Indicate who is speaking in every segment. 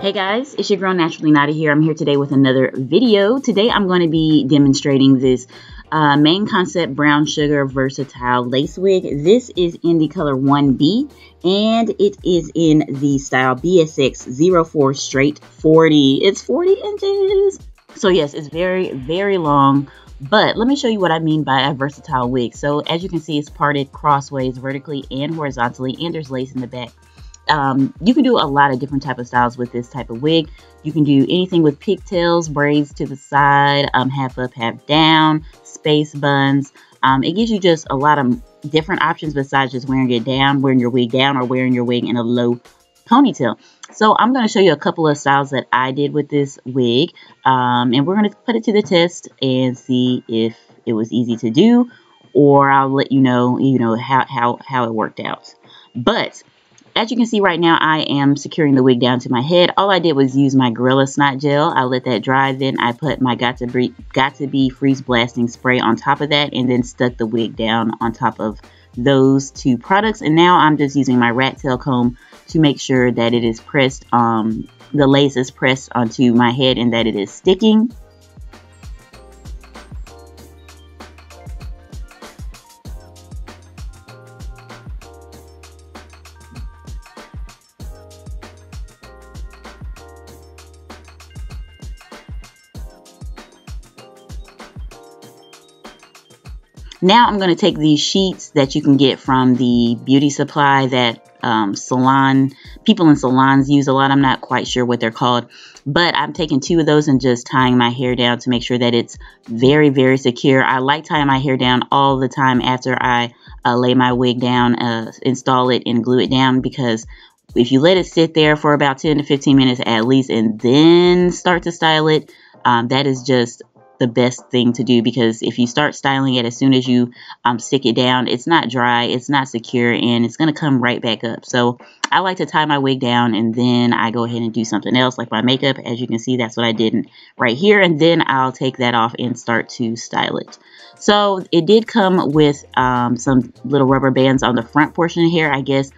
Speaker 1: Hey guys, it's your girl Naturally Nata here. I'm here today with another video. Today I'm going to be demonstrating this main concept brown sugar versatile lace wig. This is in the color 1B and it is in the style BSX04 straight 40. It's 40 inches. So yes, it's very, very long. But let me show you what I mean by a versatile wig. So as you can see, it's parted crossways vertically and horizontally, and there's lace in the back. You can do a lot of different type of styles with this type of wig. You can do anything with pigtails, braids to the side, half up, half down, space buns. It gives you just a lot of different options besides just wearing it down, wearing your wig down, or wearing your wig in a low ponytail. So I'm going to show you a couple of styles that I did with this wig, and we're going to put it to the test and see if it was easy to do, or I'll let you know, how it worked out. But as you can see right now, I am securing the wig down to my head. All I did was use my Gorilla Snot Gel. I let that dry. Then I put my Got to Be Freeze Blasting Spray on top of that, and then stuck the wig down on top of those two products. And now I'm just using my rat tail comb to make sure that it is pressed, the lace is pressed onto my head and that it is sticking. Now I'm going to take these sheets that you can get from the beauty supply that people in salons use a lot. I'm not quite sure what they're called, but I'm taking 2 of those and just tying my hair down to make sure that it's very, very secure. I like tying my hair down all the time after I lay my wig down, install it and glue it down, because if you let it sit there for about 10 to 15 minutes at least and then start to style it, that is just the best thing to do, because if you start styling it as soon as you stick it down, it's not dry, it's not secure, and it's going to come right back up. So I like to tie my wig down and then I go ahead and do something else like my makeup. As you can see, that's what I did right here, and then I'll take that off and start to style it. So it did come with some little rubber bands on the front portion of hair. I guess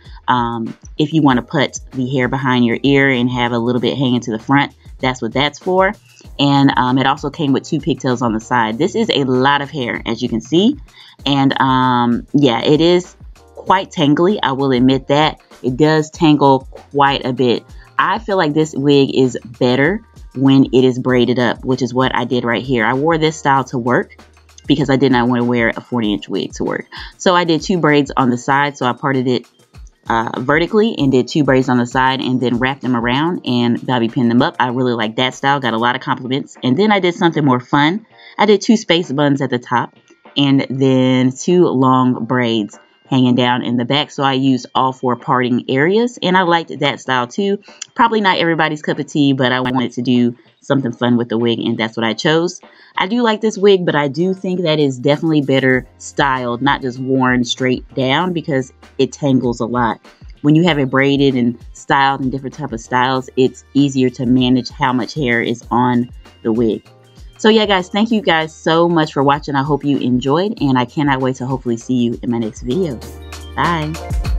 Speaker 1: if you want to put the hair behind your ear and have a little bit hanging to the front, that's what that's for. And it also came with 2 pigtails on the side. This is a lot of hair, as you can see. And yeah, it is quite tangly. I will admit that. It does tangle quite a bit. I feel like this wig is better when it is braided up, which is what I did right here. I wore this style to work because I did not want to wear a 40-inch wig to work. So I did 2 braids on the side. So I parted it vertically and did 2 braids on the side and then wrapped them around and bobby pinned them up. I really like that style, got a lot of compliments. And then I did something more fun. I did 2 space buns at the top and then 2 long braids hanging down in the back. So I used all 4 parting areas, and I liked that style too. Probably not everybody's cup of tea, but I wanted to do something fun with the wig, and that's what I chose. I do like this wig, but I do think that is definitely better styled, not just worn straight down, because it tangles a lot. When you have it braided and styled in different type of styles, it's easier to manage how much hair is on the wig. So yeah, guys, thank you guys so much for watching. I hope you enjoyed, and I cannot wait to hopefully see you in my next video. Bye.